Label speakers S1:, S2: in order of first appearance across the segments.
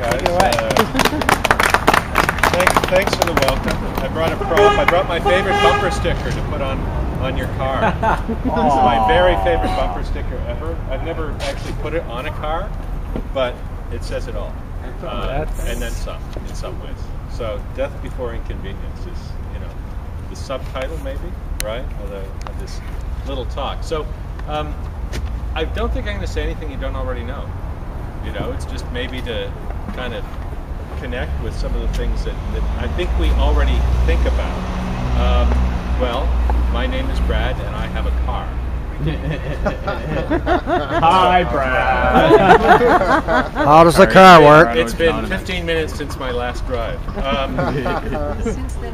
S1: guys. Thanks for the welcome. I brought a prop. I brought my favorite bumper sticker to put on your car. This is my very favorite bumper sticker ever. I've never actually put it on a car, but it says it all. And then some, in some ways. So, Death Before Inconvenience is, the subtitle maybe, right, of this little talk. So, I don't think I'm going to say anything you don't already know. It's just maybe to kind of connect with some of the things that I think we already think about. Well, my name is Brad, and I have a car.
S2: Hi, Brad.
S3: How does the car work?
S1: It's been 15 minutes since my last drive.
S4: Since then,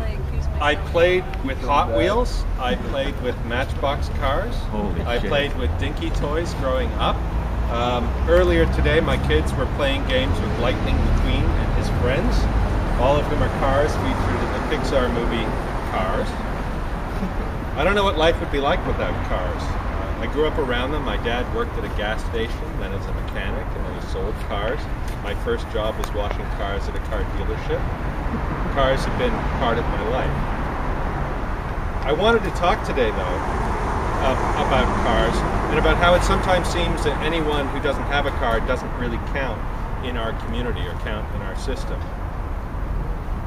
S1: I played with Hot Wheels. I played with Matchbox cars. I played with Dinky toys growing up. Earlier today, my kids were playing games with Lightning McQueen and his friends. All of them are cars featured in the Pixar movie Cars. I don't know what life would be like without cars. I grew up around them. My dad worked at a gas station, then as a mechanic, and then he sold cars. My first job was washing cars at a car dealership. Cars have been part of my life. I wanted to talk today, though, about cars and about how it sometimes seems that anyone who doesn't have a car doesn't really count in our community or count in our system.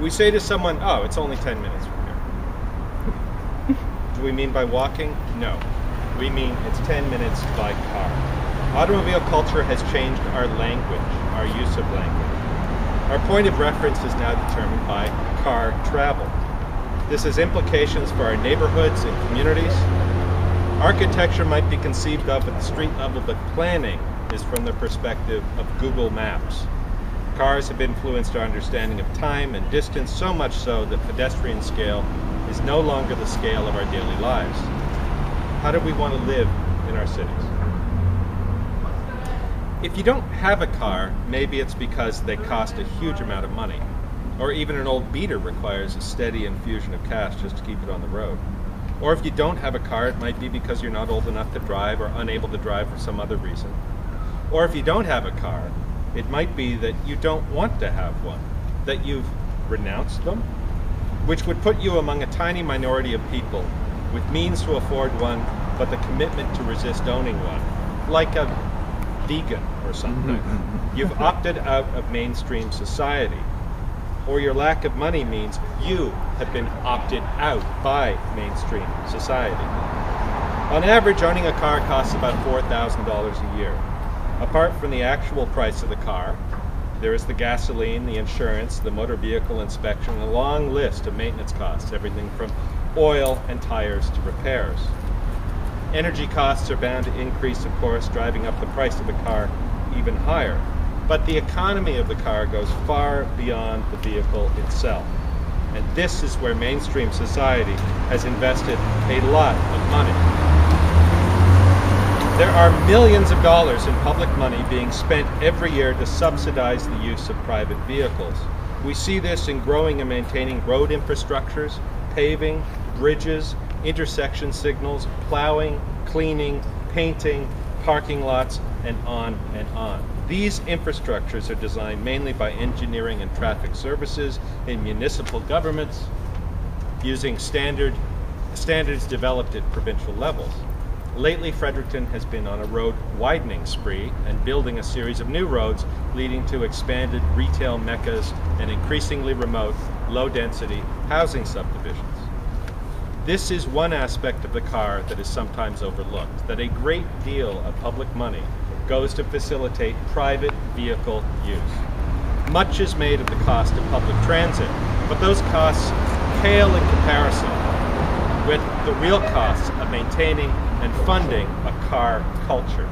S1: We say to someone, oh, it's only 10 minutes from here. Do we mean by walking? No. We mean it's 10 minutes by car. Automobile culture has changed our language, our use of language. Our point of reference is now determined by car travel. This has implications for our neighborhoods and communities. Architecture might be conceived of at the street level, but planning is from the perspective of Google Maps. Cars have influenced our understanding of time and distance, so much so that pedestrian scale is no longer the scale of our daily lives. How do we want to live in our cities? If you don't have a car, maybe it's because they cost a huge amount of money. Or even an old beater requires a steady infusion of cash just to keep it on the road. Or if you don't have a car, it might be because you're not old enough to drive or unable to drive for some other reason. Or if you don't have a car, it might be that you don't want to have one, that you've renounced them, which would put you among a tiny minority of people with means to afford one, but the commitment to resist owning one, like a vegan or something. You've opted out of mainstream society, or your lack of money means you have been opted out by mainstream society. On average, owning a car costs about $4,000 a year. Apart from the actual price of the car, there is the gasoline, the insurance, the motor vehicle inspection, and a long list of maintenance costs, everything from oil and tires to repairs. Energy costs are bound to increase, of course, driving up the price of the car even higher. But the economy of the car goes far beyond the vehicle itself. And this is where mainstream society has invested a lot of money. There are millions of dollars in public money being spent every year to subsidize the use of private vehicles. We see this in growing and maintaining road infrastructures, paving, bridges, intersection signals, plowing, cleaning, painting, parking lots, and on and on. These infrastructures are designed mainly by engineering and traffic services in municipal governments using standards developed at provincial levels. Lately, Fredericton has been on a road widening spree and building a series of new roads leading to expanded retail meccas and increasingly remote, low-density housing subdivisions. This is one aspect of the car that is sometimes overlooked, that a great deal of public money goes to facilitate private vehicle use. Much is made of the cost of public transit, but those costs pale in comparison with the real costs of maintaining and funding a car culture.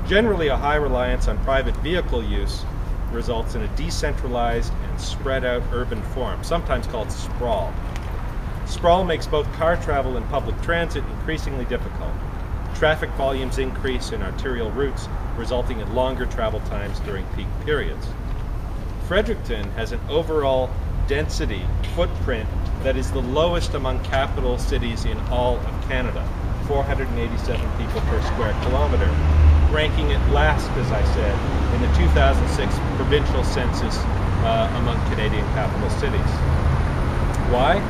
S1: Generally, a high reliance on private vehicle use results in a decentralized and spread out urban form, sometimes called sprawl. Sprawl makes both car travel and public transit increasingly difficult. Traffic volumes increase in arterial routes, resulting in longer travel times during peak periods. Fredericton has an overall density footprint that is the lowest among capital cities in all of Canada, 487 people per square kilometer. ranking it last, as I said, in the 2006 provincial census among Canadian capital cities. Why?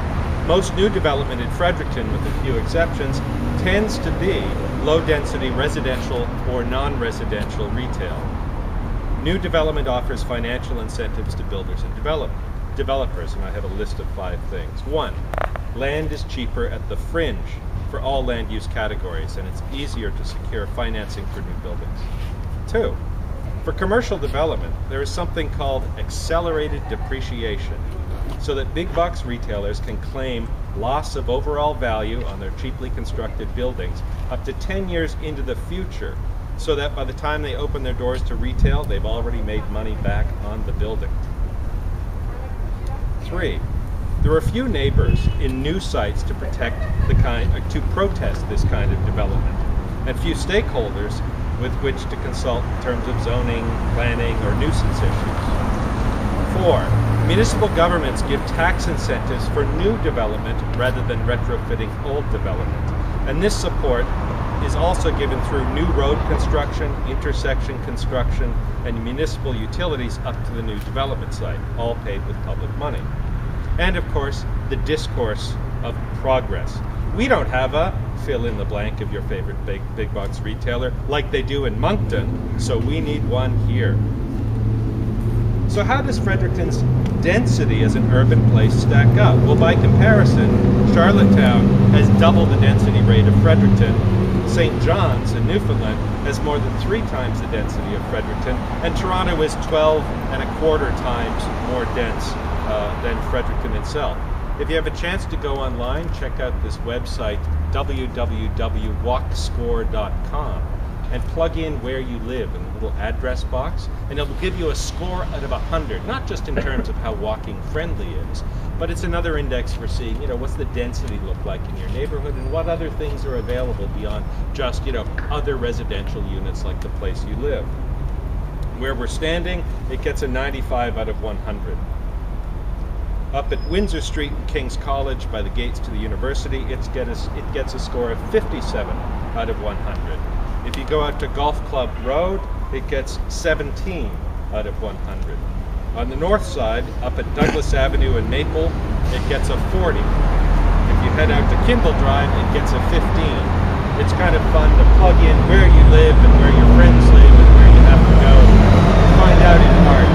S1: Most new development in Fredericton, with a few exceptions, tends to be low-density residential or non-residential retail. New development offers financial incentives to builders and developers, and I have a list of 5 things. 1, land is cheaper at the fringe for all land use categories, and it's easier to secure financing for new buildings. 2, for commercial development, there is something called accelerated depreciation, so that big box retailers can claim loss of overall value on their cheaply constructed buildings up to 10 years into the future, so that by the time they open their doors to retail, they've already made money back on the building. 3, there are few neighbors in new sites to protest this kind of development, and few stakeholders with which to consult in terms of zoning, planning, or nuisance issues. 4, municipal governments give tax incentives for new development rather than retrofitting old development, and this support is also given through new road construction, intersection construction, and municipal utilities up to the new development site, all paid with public money. And of course, the discourse of progress. We don't have a fill in the blank of your favorite big box retailer like they do in Moncton, so we need one here. So how does Fredericton's density as an urban place stack up? Well, by comparison, Charlottetown has double the density rate of Fredericton. St. John's in Newfoundland has more than 3 times the density of Fredericton, and Toronto is 12.25 times more dense than Fredericton itself. If you have a chance to go online, check out this website, www.walkscore.com, and plug in where you live in the little address box, and it'll give you a score out of 100, not just in terms of how walking friendly is, but it's another index for seeing, what's the density look like in your neighborhood and what other things are available beyond just, other residential units like the place you live. Where we're standing, it gets a 95 out of 100. Up at Windsor Street in King's College by the gates to the university, it gets a score of 57 out of 100. If you go out to Golf Club Road, it gets 17 out of 100. On the north side, up at Douglas Avenue and Maple, it gets a 40. If you head out to Kindle Drive, it gets a 15. It's kind of fun to plug in where you live and where your friends live and where you have to go. Find out in part,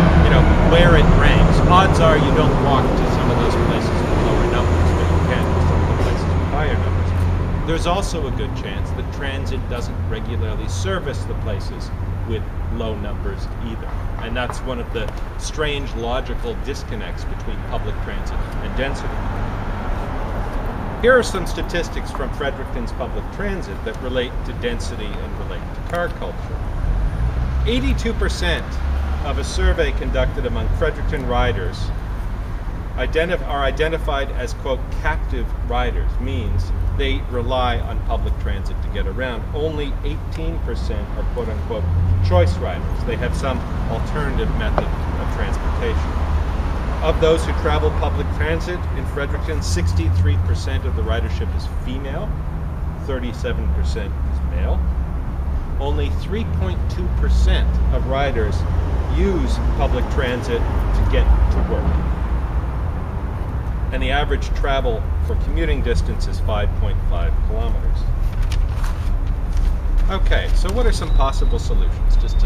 S1: where it ranks. Odds are you don't walk to some of those places with lower numbers, but you can to some of the places with higher numbers. There's also a good chance that transit doesn't regularly service the places with low numbers either. And that's one of the strange logical disconnects between public transit and density. Here are some statistics from Fredericton's public transit that relate to density and relate to car culture. 82% of a survey conducted among Fredericton riders are identified as, quote, captive riders, means they rely on public transit to get around. Only 18% are, quote unquote, choice riders. They have some alternative method of transportation. Of those who travel public transit in Fredericton, 63% of the ridership is female, 37% is male. Only 3.2% of riders use public transit to get to work. And the average travel for commuting distance is 5.5 kilometers. Okay, so what are some possible solutions? Just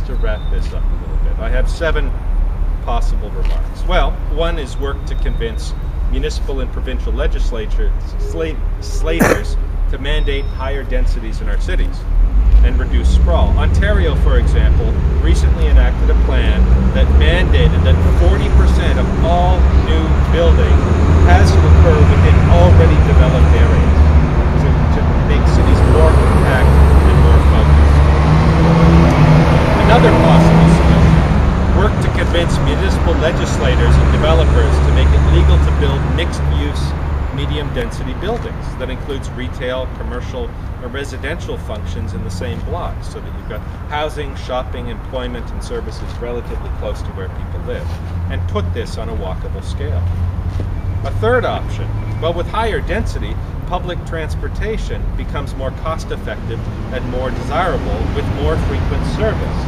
S1: to wrap this up a little bit. I have 7 possible remarks. Well, one is work to convince municipal and provincial legislators to mandate higher densities in our cities and reduce sprawl. Ontario, for example, recently enacted a plan that mandated that 40% of all new building has to occur within already developed areas to make cities more compact and more focused. Another possible solution, work to convince municipal legislators and developers to make it legal to build mixed-use, medium-density buildings that includes retail, commercial, or residential functions in the same block, so that you've got housing, shopping, employment, and services relatively close to where people live, and put this on a walkable scale. A third option, well, with higher density, public transportation becomes more cost-effective and more desirable with more frequent service.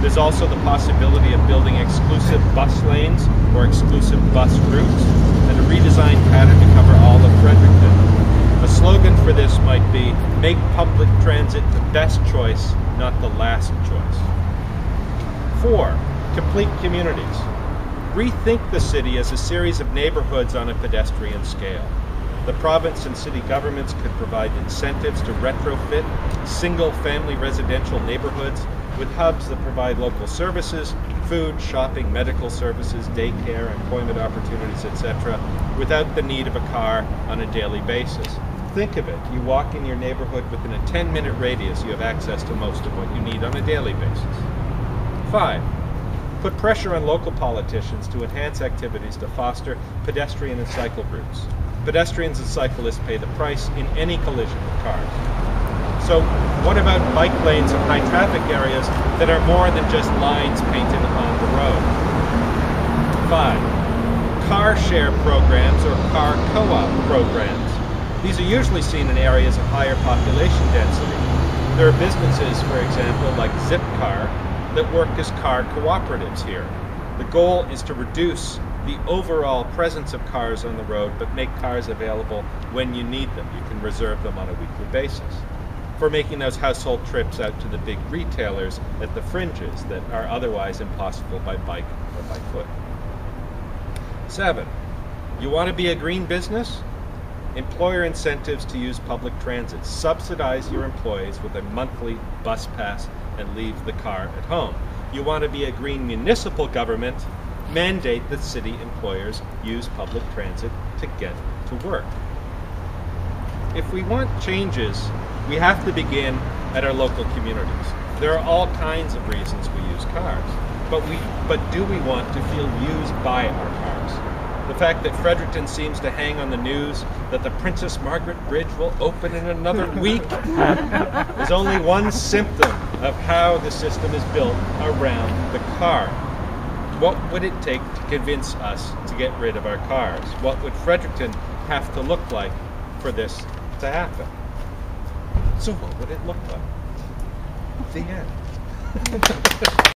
S1: There's also the possibility of building exclusive bus lanes or exclusive bus routes and a redesigned pattern to cover all of Fredericton. A slogan for this might be, make public transit the best choice, not the last choice. 4. Complete communities. Rethink the city as a series of neighborhoods on a pedestrian scale. The province and city governments could provide incentives to retrofit single-family residential neighborhoods with hubs that provide local services, food, shopping, medical services, daycare, employment opportunities, etc., without the need of a car on a daily basis. Think of it, you walk in your neighborhood within a 10-minute radius, you have access to most of what you need on a daily basis. 5. Put pressure on local politicians to enhance activities to foster pedestrian and cycle routes. Pedestrians and cyclists pay the price in any collision with cars. So what about bike lanes and high traffic areas that are more than just lines painted on the road? 5. Car share programs or car co-op programs. These are usually seen in areas of higher population density. There are businesses, for example, like Zipcar, that work as car cooperatives here. The goal is to reduce the overall presence of cars on the road, but make cars available when you need them. You can reserve them on a weekly basis. For making those household trips out to the big retailers at the fringes that are otherwise impossible by bike or by foot. 7. You want to be a green business? Employer incentives to use public transit. Subsidize your employees with a monthly bus pass and leave the car at home. You want to be a green municipal government? Mandate that city employers use public transit to get to work. If we want changes, we have to begin at our local communities. There are all kinds of reasons we use cars, but do we want to feel used by our cars? The fact that Fredericton seems to hang on the news that the Princess Margaret Bridge will open in another week is only one symptom of how the system is built around the car. What would it take to convince us to get rid of our cars? What would Fredericton have to look like for this to happen? So what would it look like? The end.